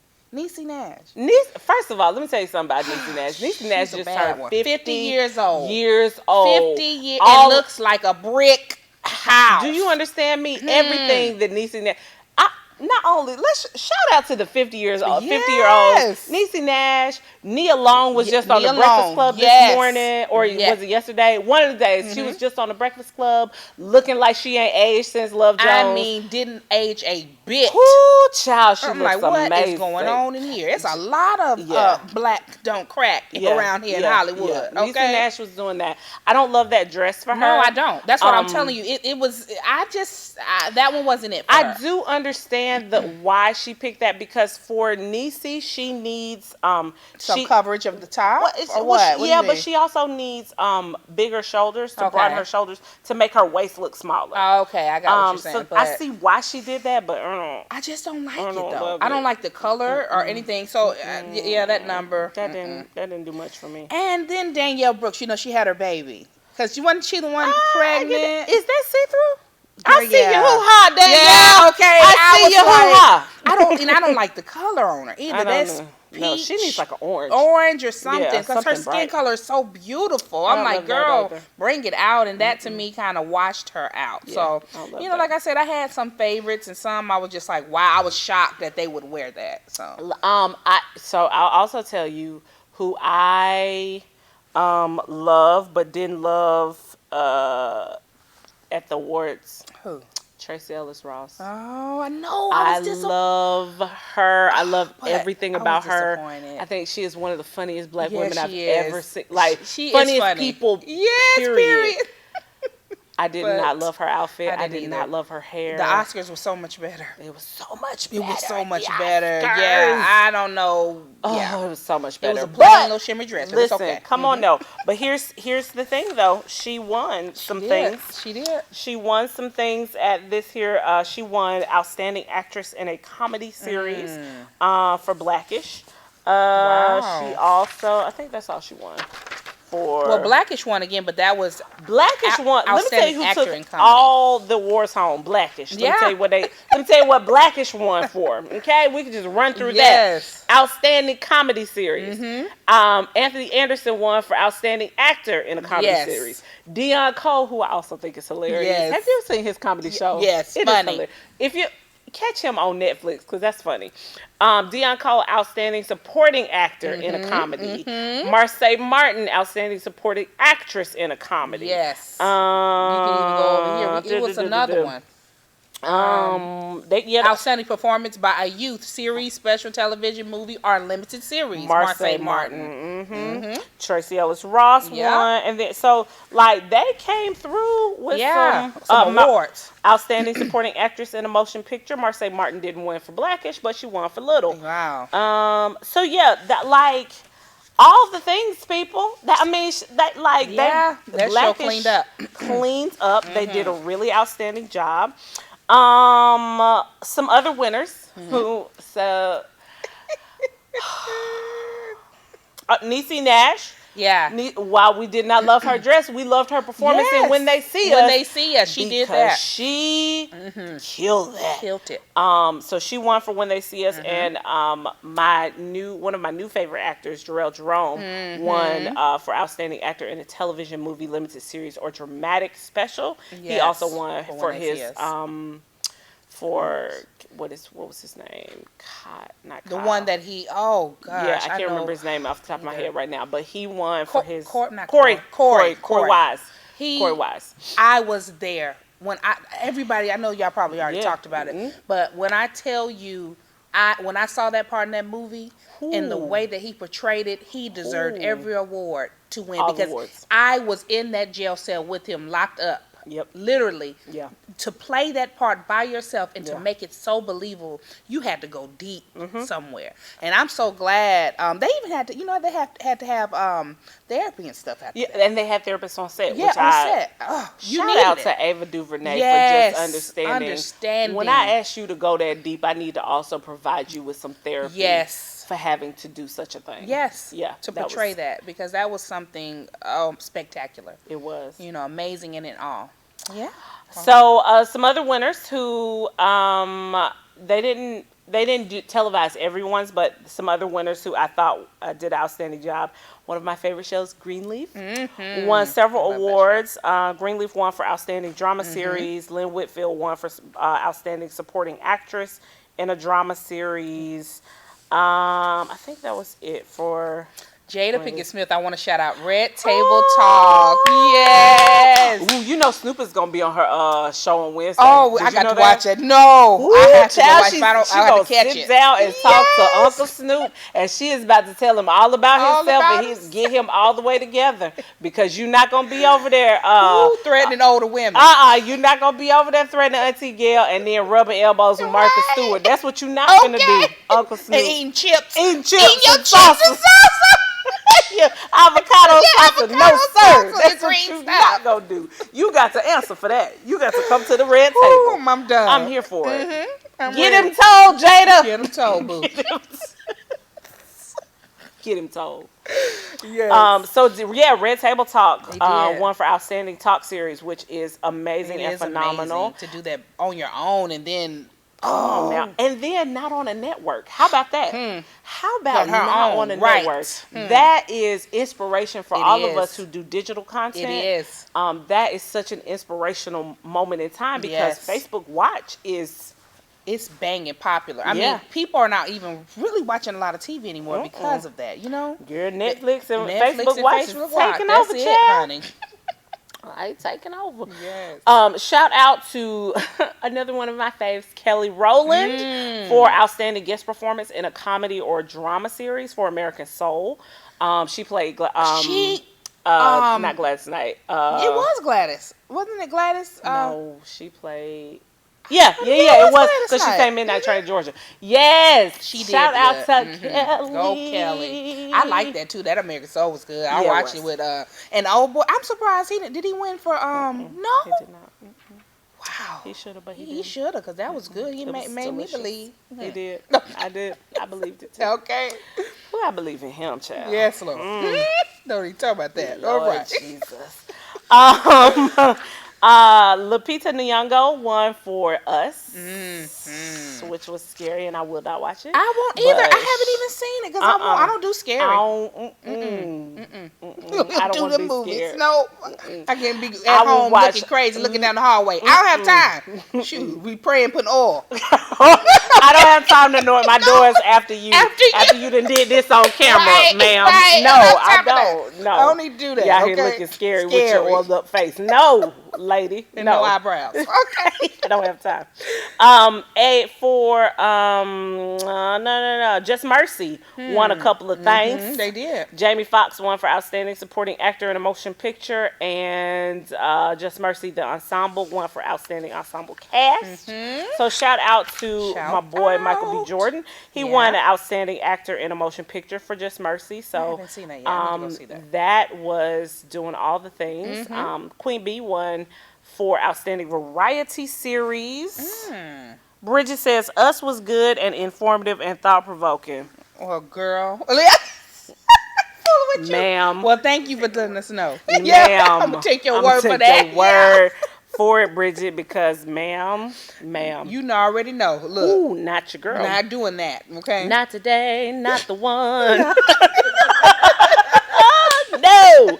Nash. First of all, let me tell you something about Niecy Nash. Niecy Nash just turned 50 years old. 50 years. It looks like a brick house. Do you understand me? Everything that Niecy Nash. Not only let's shout out to the 50-year-old Niecy Nash. Nia Long was just on the Breakfast Club this morning, or was it yesterday? One of the days she was just on the Breakfast Club, looking like she ain't aged since Love Jones. Didn't age a bit. Ooh, child, she looks like, amazing. What is going on in here? It's a lot of black don't crack around here in Hollywood. Yeah. Okay? Niecy Nash was doing that. I don't love that dress for her. No, I don't. That's what I'm telling you. It was. That one wasn't it. For her. I do understand why she picked that, because for Niecy she needs some coverage of the top. But she also needs bigger shoulders to broaden her shoulders to make her waist look smaller. Oh, okay, I got what you're saying. So I see why she did that, but I just don't like it though. I don't like the color or anything. So that number that didn't do much for me. And then Danielle Brooks, she had her baby, because wasn't she the one pregnant? Is that see through? I see your hoo-ha, Danielle. Yeah, okay. I see your hoo-ha. I don't like the color on her either. That's peach. No, she needs like an orange or something, because her skin color is so beautiful. I'm like, girl, bring it out, and that to me kind of washed her out. So like I said, I had some favorites, and some I was just like, wow, I was shocked that they would wear that. So I'll also tell you who I love but didn't love at the awards. Who? Tracee Ellis Ross. Oh, I know. I love her. I love everything about her. I think she is one of the funniest black women I've ever seen. Like, she funniest is funny. People. Yes, period. I did not love her outfit. I did not love her hair. The Oscars were so much better. It was so much better. It was so much better. Yeah, I don't know. Oh, it was so much better. It was a plain little shimmer dress. But listen, it's okay. Come on, no. But here's the thing, though. She won some things. She did. She won some things at this here. She won Outstanding Actress in a Comedy Series for Blackish. Wow. She also, I think that's all she won. Well, Blackish won again, but that was Blackish won. Let me tell you who took all the awards home. Blackish. Let me tell you what Blackish won for. Okay, we can just run through that. Outstanding Comedy Series. Anthony Anderson won for Outstanding Actor in a Comedy Series. Deon Cole, who I also think is hilarious. Have you ever seen his comedy show? Yes, it funny. Is hilarious. If you catch him on Netflix, because that's funny. Deon Cole, Outstanding Supporting Actor in a Comedy. Marsai Martin, Outstanding Supporting Actress in a Comedy. Yes. You can even go over here. It was another one. Outstanding Performance by a Youth Series, Special Television Movie, or Limited Series. Marsai Martin. Tracee Ellis Ross won, and then they came through with some awards. Outstanding Supporting Actress in a Motion Picture. Marsai Martin didn't win for Blackish, but she won for Little. Wow. All the things, people. That show cleaned up. Cleaned up. They did a really outstanding job. Some other winners who Niecy Nash. Yeah. While we did not love her dress, we loved her performance. And When They See Us, she did that. She killed that. Killed it. So she won for When They See Us, and one of my new favorite actors, Jarrell Jerome, won for Outstanding Actor in a Television Movie, Limited Series, or Dramatic Special. He also won for his what was his name? Not Kyle. The one that he, oh gosh. Yeah, I can't remember his name off the top of my head right now, but he won for his Corey Wise. Corey Wise. I was there when everybody, I know y'all probably already talked about it, but when I tell you, when I saw that part in that movie and the way that he portrayed it, he deserved every award to win because I was in that jail cell with him locked up. Yep. Literally. Yeah. To play that part by yourself and to make it so believable, you had to go deep somewhere. And I'm so glad. They even had to, they had to have therapy and stuff after that. And they had therapists on set. Yeah, on set. Oh, shout out to Ava DuVernay for just understanding. When I ask you to go that deep, I need to also provide you with some therapy. Yes. For having to do such a thing. Yes. Yeah. To portray that because that was something spectacular. It was. Amazing in it all. Yeah. So some other winners who they didn't televise everyone's, but some other winners who I thought did an outstanding job. One of my favorite shows, Greenleaf, won several awards. Greenleaf won for Outstanding Drama Series. Lynn Whitfield won for Outstanding Supporting Actress in a Drama Series. I think that was it for Jada Pinkett Smith. I want to shout out Red Table Talk. Yes. Ooh, Snoop is gonna be on her show on Wednesday. Oh, I got to watch it. No, ooh, I have to watch it. I have to catch sit down and talk to Uncle Snoop, and she is about to tell him all about himself and get him all the way together because you're not gonna be over there threatening older women. You're not gonna be over there threatening Auntie Gail and then rubbing elbows with Martha Stewart. That's what you're not gonna do, Uncle Snoop. And eating chips. Eating your chips and salsa. Avocado salsa. No, sir. That's what you're not going to do. You got to answer for that. You got to come to the red table. Ooh, I'm done. I'm here for it. Get him told, Jada. Get him told, boo. Get him told. Yes. Red Table Talk won for Outstanding Talk Series, which is amazing and phenomenal. Amazing to do that on your own and then... Now. And then not on a network. How about that? How about not on a network? That is inspiration for all of us who do digital content. It is. That is such an inspirational moment in time because Facebook Watch is it's banging popular. I mean, people are not even really watching a lot of TV anymore because of that, Girl, Netflix and Facebook Watch is taking over, That's it, honey. I ain't taking over. Yes. Shout out to another one of my faves, Kelly Rowland, for outstanding guest performance in a comedy or drama series for American Soul. She played not Gladys Knight. It was Gladys. Wasn't it Gladys? No, she played. Yeah, it was because she sang Midnight Train to Georgia. Yes, she did. Shout out to Kelly. Go Kelly. I like that too. That American Soul was good. I watched it with and old boy. I'm surprised did he win for no? He did not. Wow. He should have, but he should have because that was good. He made me believe. He did. I did. I believed it too. Okay. Well, I believe in him, child. Yes, Lord. Don't even talk about that. Lord, all right. Jesus. Lupita Nyong'o won for Us, which was scary, and I will not watch it. I won't either. I haven't even seen it because I don't do scary. I don't do the movies. Scared. No, I can't be at home looking crazy, looking down the hallway. I don't have time. Shoot, we pray and put oil. I don't have time to anoint my doors after you done did this on camera, ma'am. Right. No, I don't. No, I don't need to do that. You out here looking scary with your oiled up face. No, lady. And no eyebrows. Okay. I don't have time. Just Mercy won a couple of things. They did. Jamie Foxx won for Outstanding Supporting Actor in a Motion Picture, and Just Mercy, the ensemble, won for Outstanding Ensemble Cast. So shout out to my boy Michael B. Jordan. He won an Outstanding Actor in a Motion Picture for Just Mercy. So I haven't seen that yet. I need to go see that. That was doing all the things. Queen Bee won for Outstanding Variety Series. Bridget says Us was good and informative and thought-provoking. Well, girl. Ma'am. Well, thank you for letting us know. Ma'am. I'm going to take your word for that. Your word for it, Bridget, because ma'am. You already know. Look. Ooh, not your girl. Not doing that, okay? Not today, not the one. No.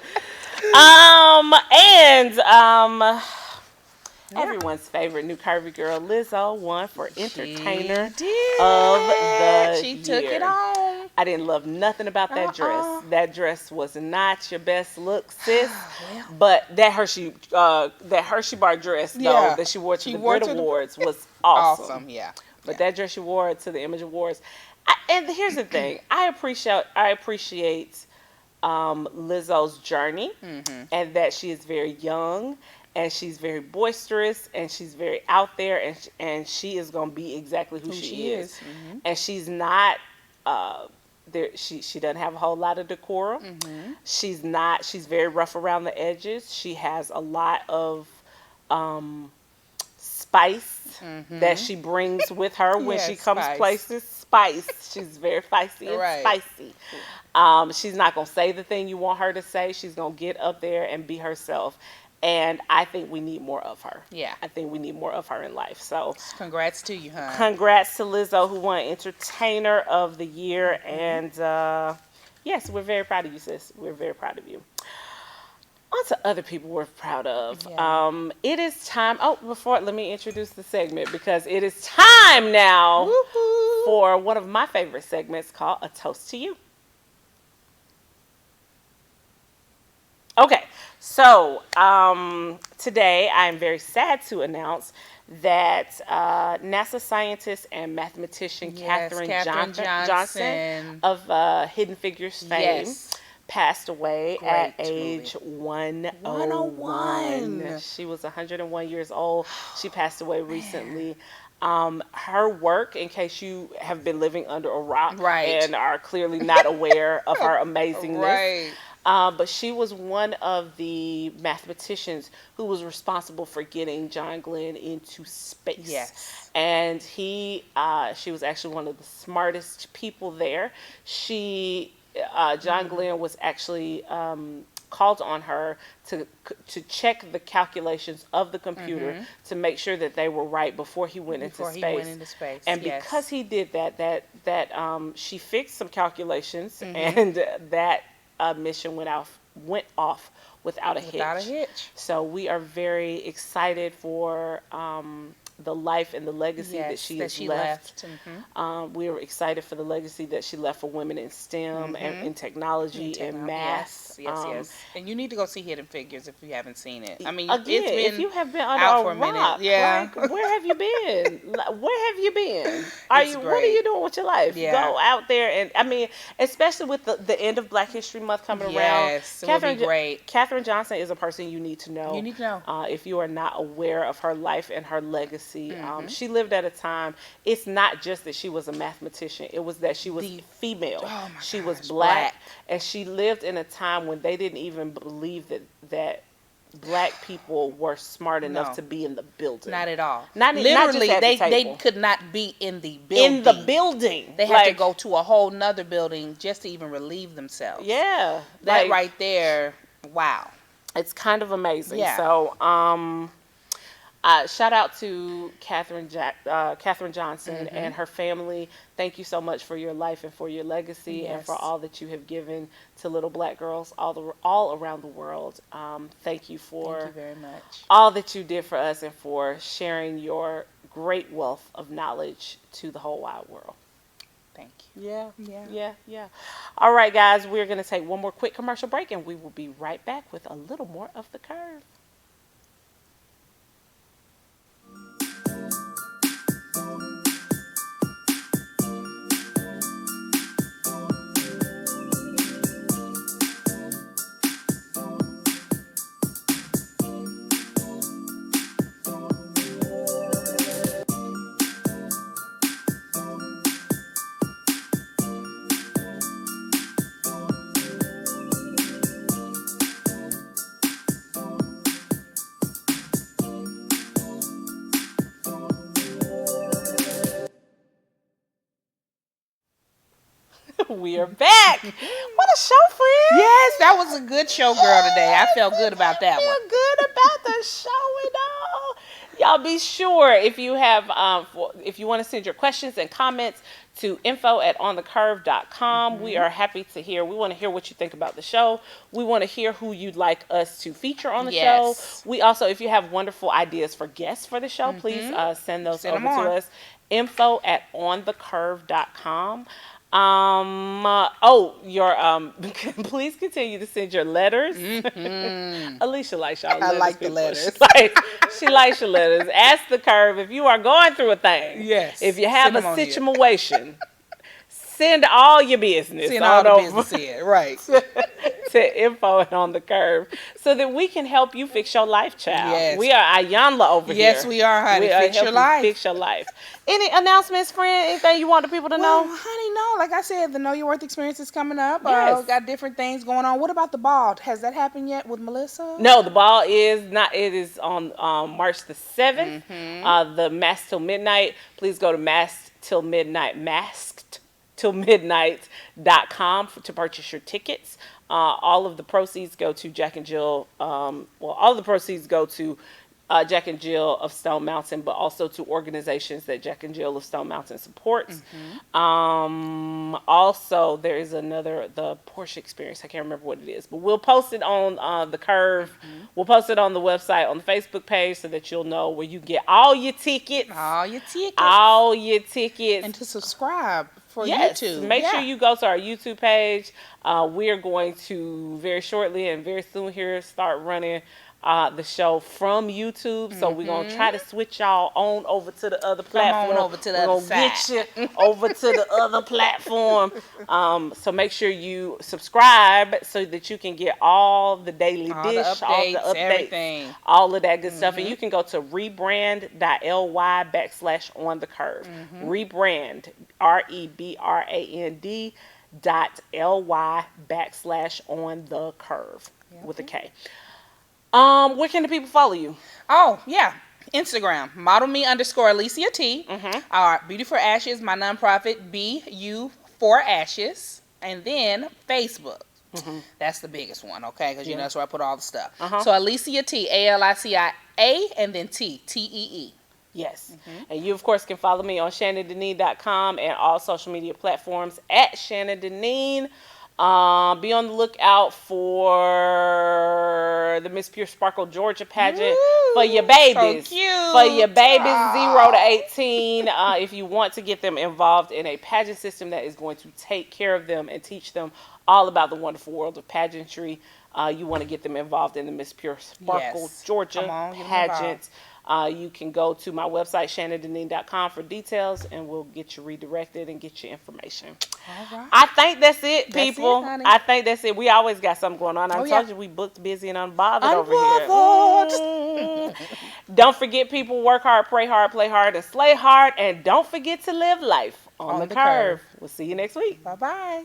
Everyone's favorite new curvy girl, Lizzo, won for Entertainer of the Year. She took it on. I didn't love nothing about that dress. That dress was not your best look, sis. But that Hershey bar dress, though, that she wore to the Brit Awards was awesome. But that dress she wore to the Image Awards. And here's the thing. I appreciate Lizzo's journey, and that she is very young, and she's very boisterous, and she's very out there, and she is going to be exactly who she is. And she's not she doesn't have a whole lot of decorum. She's very rough around the edges. She has a lot of spice that she brings with her when she comes places. Spice. She's very feisty and spicy. She's not going to say the thing you want her to say. She's going to get up there and be herself. And I think we need more of her. Yeah. I think we need more of her in life. So congrats to you, hon. Congrats to Lizzo, who won Entertainer of the Year. And yes, we're very proud of you, sis. We're very proud of you. On to other people we're proud of. Yeah. It is time. Let me introduce the segment, because it is time now for one of my favorite segments called A Toast to You. Okay, so today I am very sad to announce that NASA scientist and mathematician Katherine Johnson of Hidden Figures fame passed away at age 101. She was 101 years old. She passed away recently. Her work, in case you have been living under a rock and are clearly not aware of her amazingness, but she was one of the mathematicians who was responsible for getting John Glenn into space. Yes. And she was actually one of the smartest people there. John Glenn was actually called on her to check the calculations of the computer to make sure that they were right before he went into space. And because he did that she fixed some calculations, and that mission went off without a hitch. So we are very excited for the life and the legacy that she has left. We are excited for the legacy that she left for women in STEM and in technology and math. Yes. And you need to go see Hidden Figures if you haven't seen it. I mean, again, it's been if you have been under out a for a rock, minute. like, where have you been? Where have you been? What are you doing with your life? Yeah. Go out there, and I mean, especially with the end of Black History Month coming around. Yes, it would be great. Katherine Johnson is a person you need to know. You need to know. If you are not aware of her life and her legacy. She lived at a time, it's not just that she was a mathematician, it was that she was female. She was black, and she lived in a time when they didn't even believe that Black people were smart enough to be in the building. Not at all. Literally, they could not be in the building. In the building. They had to go to a whole nother building just to even relieve themselves. Yeah. That right there, wow. It's kind of amazing. Yeah. So, shout out to Katherine Johnson and her family. Thank you so much for your life and for your legacy and for all that you have given to little Black girls all around the world. Thank you very much. All that you did for us and for sharing your great wealth of knowledge to the whole wide world. Thank you. Yeah. All right, guys, we're going to take one more quick commercial break, and we will be right back with a little more of The Curve. We are back. What a show, friend. Yes, that was a good show, girl, today. I felt good about that one. I feel good about the show and all. Y'all be sure if you have, if you want to send your questions and comments to info@onthecurve.com. We are happy to hear. We want to hear what you think about the show. We want to hear who you'd like us to feature on the show. We also, if you have wonderful ideas for guests for the show, please send those over to us. info@onthecurve.com. Please continue to send your letters. Alicia likes y'all letters. I like the letters. She likes your letters. Ask the Curve if you are going through a thing. Yes. If you have a situation, send all your business. Send all the business in, right. to info@onthecurve so that we can help you fix your life, child. Yes. We are Ayanla over here. Yes, we are, honey. Fix your life. Fix your life. Any announcements, friend? Anything you want the people to know? Honey, no. Like I said, the Know Your Worth experience is coming up. Yes. Got different things going on. What about the ball? Has that happened yet with Melissa? No, the ball is not. It is on March the 7th. The Mask Till Midnight. Please go to maskedtillmidnight.com to purchase your tickets. All of the proceeds go to Jack and Jill. All of the proceeds go to Jack and Jill of Stone Mountain, but also to organizations that Jack and Jill of Stone Mountain supports. Also, there is the Porsche Experience. I can't remember what it is, but we'll post it on the Curve. We'll post it on the website, on the Facebook page, so that you'll know where you get all your tickets. And to subscribe for YouTube. Make sure you go to our YouTube page. We are going to very shortly and very soon here start running the show from YouTube. So we're going to try to switch y'all on over to the other platform. Come on over to the other side. Get you over to the other platform. So make sure you subscribe so that you can get all the daily dish, all the updates, everything. All of that good stuff. And you can go to rebrand.ly/onthecurve. Rebrand, rebrand.ly/onthecurve with a K. Where can the people follow you? Oh, yeah. Instagram, model_me_Alicia T. Our Beauty for Ashes, my nonprofit, BU4Ashes. And then Facebook. That's the biggest one, okay? Because you know that's where I put all the stuff. So Alicia T, ALICIA, and then TEE. Yes. And you, of course, can follow me on ShannonDeneen.com and all social media platforms @ShannonDeneen. Be on the lookout for the Miss Pure Sparkle Georgia pageant for your babies. So cute. For your babies 0 to 18. If you want to get them involved in a pageant system that is going to take care of them and teach them all about the wonderful world of pageantry, you want to get them involved in the Miss Pure Sparkle Georgia pageant. You can go to my website, shannondeneen.com, for details, and we'll get you redirected and get you information. All right. I think that's it, people. That's it, I think that's it. We always got something going on. I told you we booked, busy, and unbothered over here. Don't forget, people, work hard, pray hard, play hard, and slay hard. And don't forget to live life on the curve. We'll see you next week. Bye-bye.